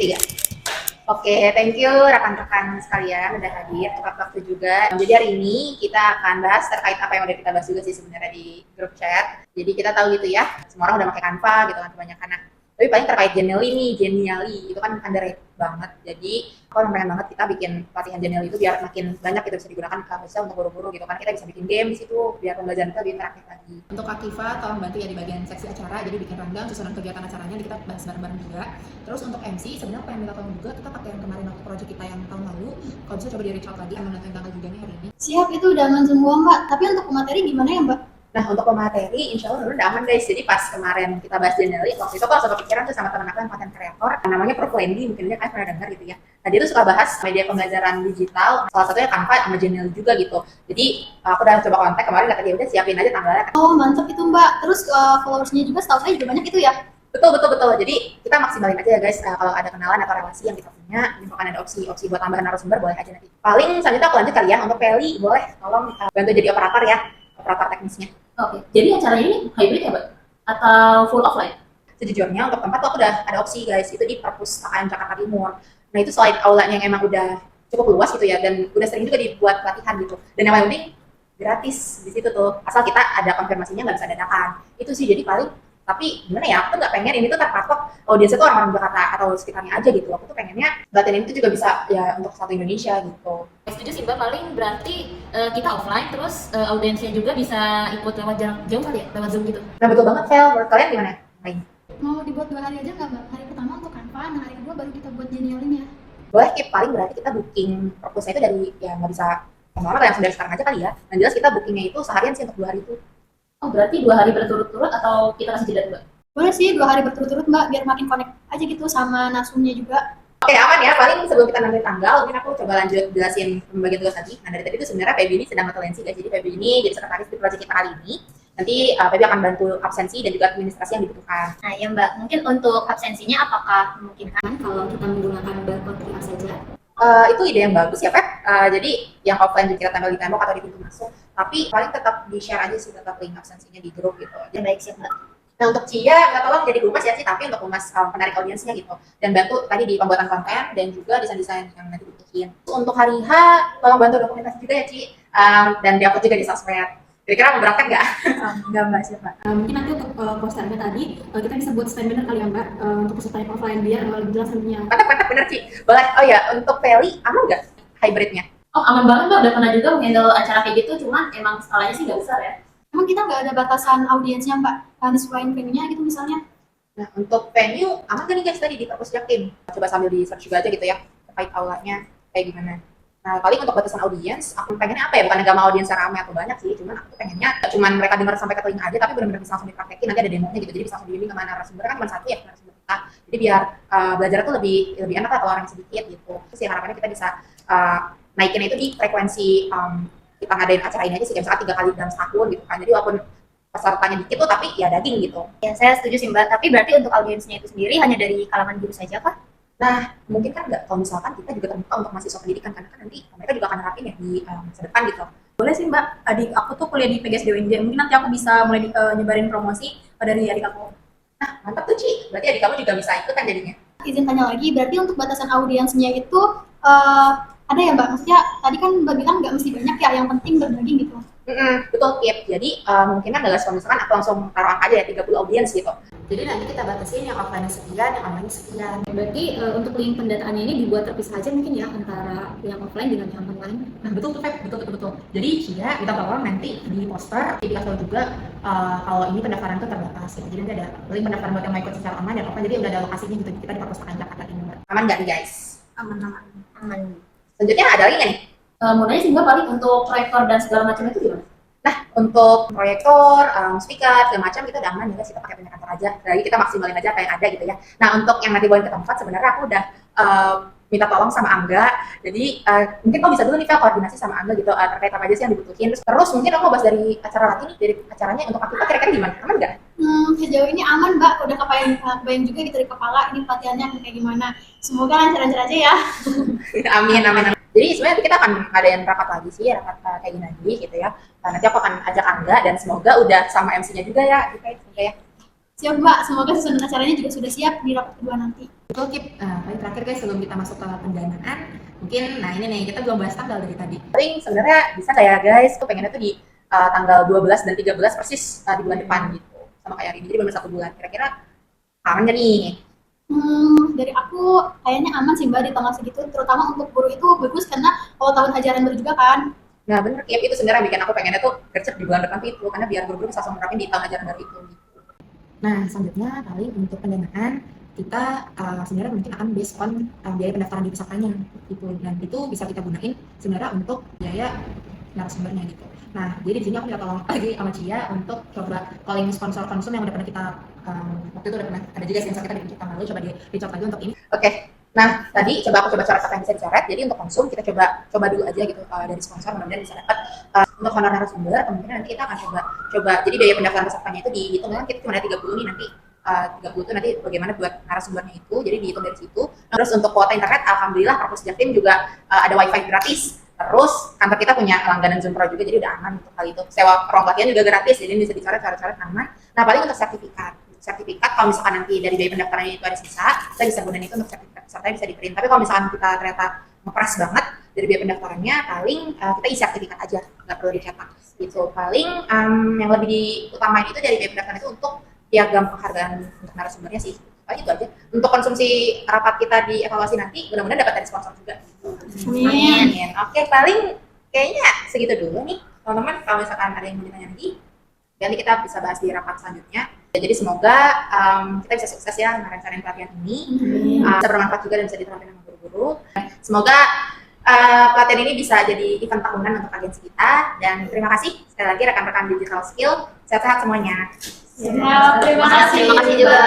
Tiga. Oke, thank you rekan-rekan sekalian udah hadir tepat waktu juga. Jadi hari ini kita akan bahas terkait apa yang udah kita bahas juga sih sebenarnya di grup chat. Jadi kita tahu gitu ya, semua orang udah pakai Canva gitu kan kebanyakan. Nah, tapi paling terkait Genially itu kan underrated banget. Jadi aku pengen banget kita bikin pelatihan Genially itu biar makin banyak gitu bisa digunakan bisa untuk guru-guru gitu kan. Kita bisa bikin game di situ biar pembelajaran kita lebih interaktif lagi. Untuk Akiva tolong bantu ya di bagian seksi acara, jadi bikin rundown susunan kegiatan acaranya kita bahas bareng-bareng juga. Terus untuk MC sebenarnya pengen minta tolong juga, kita pakai yang kemarin waktu project kita yang tahun lalu, kalau bisa coba di reach out lagi sama nanti tanggal juga nih hari ini. Siap, itu udah aman semua Mbak. Tapi untuk materi gimana ya Mbak? Nah, untuk pemateri, insya Allah udah aman guys. Jadi pas kemarin kita bahas Genially, waktu itu aku langsung kepikiran tuh sama teman aku yang konten kreator, namanya Prof Wendy, mungkin dia kan pernah dengar gitu ya. Nah, dia tuh suka bahas media pembelajaran digital, salah satunya Canva sama Genially juga gitu. Jadi, aku udah coba kontak kemarin, kata dia udah siapin aja tanggalnya. Oh mantap itu Mbak. Terus followersnya juga setahu saya juga banyak itu ya? Betul. Jadi, kita maksimalin aja ya guys, kalau ada kenalan atau relasi yang kita punya, misalkan ada opsi buat tambahan narasumber, boleh aja nanti. Paling selanjutnya aku lanjut kali ya, untuk Feli, boleh tolong bantu jadi operator ya, operator teknisnya. Oke, jadi acaranya ini hybrid ya, Mbak? Atau full offline? Sejujurnya untuk tempat tuh aku udah ada opsi guys, itu di Perpustakaan Jakarta Timur. Nah itu selain aulanya yang emang udah cukup luas gitu ya, dan udah sering juga dibuat pelatihan gitu. Dan yang paling penting gratis di situ tuh, asal kita ada konfirmasinya nggak bisa dadakan. Itu sih jadi paling, tapi gimana ya, aku tuh nggak pengen ini tuh terpatok audiensnya tuh orang-orang Jakarta atau sekitarnya aja gitu. Aku tuh pengennya pelatihan ini tuh juga bisa ya untuk satu Indonesia gitu. Setuju sih Mbak, paling berarti kita offline, terus audiensnya juga bisa ikut lewat jarak jauh kali ya, lewat Zoom gitu. Nah betul banget, Vel. Menurut kalian gimana? Baik. Mau dibuat 2 hari aja nggak Mbak? Hari pertama untuk Canva, nah hari kedua baru kita buat Genially-nya. Boleh, Kip. Paling berarti kita booking proposal itu dari, ya nggak bisa lama-lama yang dari sekarang aja kali ya. Yang jelas kita bookingnya itu seharian sih untuk 2 hari itu. Oh, berarti 2 hari berturut-turut atau kita kasih jeda Mbak? Boleh sih 2 hari berturut-turut Mbak, biar makin connect aja gitu sama nasumnya juga. Oke, aman ya. Paling sebelum kita nanti tanggal, mungkin aku coba lanjut jelasin pembagian tugas tadi. Nah, dari tadi itu sebenarnya Feby ini sedang notulensi guys. Jadi Feby ini jadi sekretaris di proyek kita kali ini. Nanti Feby akan bantu absensi dan juga administrasi yang dibutuhkan. Nah ya Mbak, mungkin untuk absensinya apakah memungkinkan kalau kita menggunakan barcode QR saja? Itu ide yang bagus ya, Feb. Jadi yang offline juga kita tempel di tembok atau di pintu masuk. Tapi paling tetap di-share aja sih, tetap link absensinya di grup gitu. Ya, baik siap Mbak. Nah untuk Cia, nggak tolong jadi humas ya sih, tapi untuk humas penarik audiensnya gitu. Dan bantu tadi di pembuatan konten dan juga desain-desain yang nanti dibikin. Untuk hari H, tolong bantu dokumentasi juga ya Ci. Dan di-upload juga di sosmed. Kira-kira memberatkan nggak? Enggak Mbak, siapa? Mungkin nanti untuk posternya tadi, kita bisa buat stand banner kali ya Mbak, untuk peserta yang offline biar lebih jelas nantinya. Mantap, bener Ci. Boleh, oh ya, untuk Feli, aman nggak hybridnya? Oh, aman banget Mbak, udah pernah juga menghandle acara kayak gitu, cuman emang skalanya sih nggak besar ya. Emang kita nggak ada batasan audiensnya Mbak? Kan sesuai venue-nya gitu misalnya? Nah, untuk venue, aman gak nih guys tadi di Perpus Jatim? Coba sambil di-search juga aja gitu ya, terkait aulanya kayak gimana. Nah, paling untuk batasan audiens, aku pengennya apa ya? Bukan nggak mau audiensnya ramai atau banyak sih, cuman aku pengennya cuman mereka dengar sampai ke telinga aja, tapi benar-benar bisa langsung dipraktekin, nanti ada demonya gitu, jadi bisa langsung dibimbing kemana narasumber kan cuma satu ya narasumber kita. Jadi biar belajar tuh lebih enak lah kalau orang sedikit gitu. Terus ya harapannya kita bisa naikin itu di frekuensi kita ngadain acara ini aja sih, misalnya 3 kali dalam setahun gitu kan. Jadi walaupun pesertanya dikit tuh, tapi ya daging gitu. Ya saya setuju sih Mbak, tapi berarti untuk audiensnya itu sendiri hanya dari kalangan guru saja kah? Nah, mungkin kan nggak, kalau misalkan kita juga terbuka untuk mahasiswa pendidikan, karena kan nanti mereka juga akan nerapin ya di masa depan gitu. Boleh sih Mbak, adik aku tuh kuliah di PGSD UNJ, mungkin nanti aku bisa mulai nyebarin promosi dari adik aku. Nah, mantap tuh Ci, berarti adik kamu juga bisa ikutan jadinya. Izin tanya lagi, berarti untuk batasan audiensnya itu ada ya Mbak? Maksudnya tadi kan Mbak bilang nggak mesti banyak ya, yang penting berbagi gitu. Betul, Kip. Jadi mungkin kan nggak kalau misalkan aku langsung taruh angka aja ya 30 audiens gitu. Jadi nanti kita batasin yang offline sekian, yang online sekian. Berarti untuk link pendataannya ini dibuat terpisah aja mungkin ya antara yang offline dengan yang online. Nah betul tuh Feb, betul. Jadi Cia, kita tolong nanti di poster, dikasih juga kalau ini pendaftaran tuh terbatas ya. Jadi nanti ada link pendaftaran buat yang mau ikut secara online dan offline, jadi udah ada lokasinya gitu. Kita di Perpustakaan Jakarta Timur. Aman nggak nih guys? Aman. Selanjutnya ada lagi nggak nih? Mau nanya sih Mbak, paling untuk proyektor dan segala macam itu gimana? Nah, untuk proyektor, speaker, segala macam kita udah aman ya guys, kita pakai punya kantor aja. Jadi kita maksimalin aja apa yang ada gitu ya. Nah, untuk yang nanti bawain ke tempat, sebenarnya aku udah minta tolong sama Angga. Jadi mungkin kau bisa dulu nih Fel koordinasi sama Angga gitu terkait apa aja sih yang dibutuhin. Terus mungkin aku bahas dari acara latih nih, dari acaranya untuk kita kira-kira gimana? Aman nggak? Sejauh ini aman Mbak, udah kebayang juga gitu dari kepala ini pelatihannya kayak gimana. Semoga lancar-lancar aja ya. Amin. Jadi sebenarnya kita akan ngadain rapat lagi sih, rapat kayak gini lagi gitu ya. Nanti aku akan ajak Angga dan semoga udah sama MC-nya juga ya, gitu ya. Siap Mbak, semoga susunan acaranya juga sudah siap di rapat kedua nanti. Betul, Kip. Paling terakhir guys, sebelum kita masuk ke pendanaan, mungkin, nah ini nih, kita belum bahas tanggal dari tadi. Paling sebenarnya bisa nggak ya guys, aku pengennya tuh di tanggal 12 dan 13 persis di bulan depan gitu, sama kayak hari ini, jadi benar 1 bulan. Kira-kira aman nggak nih? Dari aku kayaknya aman sih Mbak di tanggal segitu, terutama untuk guru itu bagus karena kalau tahun ajaran baru juga kan. Nah bener, Kip, itu sebenarnya bikin aku pengennya tuh gercep di bulan depan tuh itu, karena biar guru-guru bisa langsung nerapin di tahun ajaran baru itu. Gitu. Nah, selanjutnya paling untuk pendanaan, kita sebenarnya mungkin akan based on biaya pendaftaran di pusatanya gitu, dan itu bisa kita gunain sebenarnya untuk biaya narasumbernya gitu. Nah, jadi di sini aku minta tolong lagi sama Cia untuk coba calling sponsor konsum yang udah pernah kita waktu itu udah pernah ada juga sponsor kita di kita lalu, coba di reach out lagi untuk ini. Oke. Nah, tadi aku coba coret apa yang bisa dicoret. Jadi untuk konsum kita coba dulu aja gitu dari sponsor, mudah-mudahan bisa dapat untuk honor narasumber. Kemungkinan nanti kita akan coba. Jadi biaya pendaftaran pesertanya itu dihitung kan kita cuma ada 30 nih nanti. 30 itu nanti bagaimana buat narasumbernya itu, jadi dihitung dari situ. Terus untuk kuota internet, alhamdulillah Kampus Jaktim juga ada wifi gratis. Terus kantor kita punya langganan Zoom Pro juga, jadi udah aman untuk hal itu. Sewa ruang pelatihan juga gratis, jadi bisa dicoret aman. Nah paling untuk sertifikat kalau misalkan nanti dari biaya pendaftarannya itu ada sisa, kita bisa gunain itu untuk sertifikat pesertanya bisa di-print. Tapi kalau misalkan kita ternyata ngeperas banget dari biaya pendaftarannya, paling kita isi sertifikat aja, nggak perlu dicetak. Gitu. Paling yang lebih diutamain itu dari biaya pendaftaran itu untuk piagam penghargaan untuk narasumbernya sih. Paling itu aja. Untuk konsumsi rapat kita di evaluasi nanti, mudah-mudahan dapat dari sponsor juga. Amin. Oke, paling kayaknya segitu dulu nih, teman-teman. Kalau misalkan ada yang mau ditanya lagi, nanti kita bisa bahas di rapat selanjutnya. Jadi semoga kita bisa sukses ya merencanain pelatihan ini, bisa bermanfaat juga dan bisa diterapkan sama guru-guru. Semoga pelatihan ini bisa jadi event tahunan untuk agensi kita. Dan terima kasih sekali lagi rekan-rekan Digital Skill. Sehat-sehat semuanya. Siap, terima kasih. Terima kasih juga.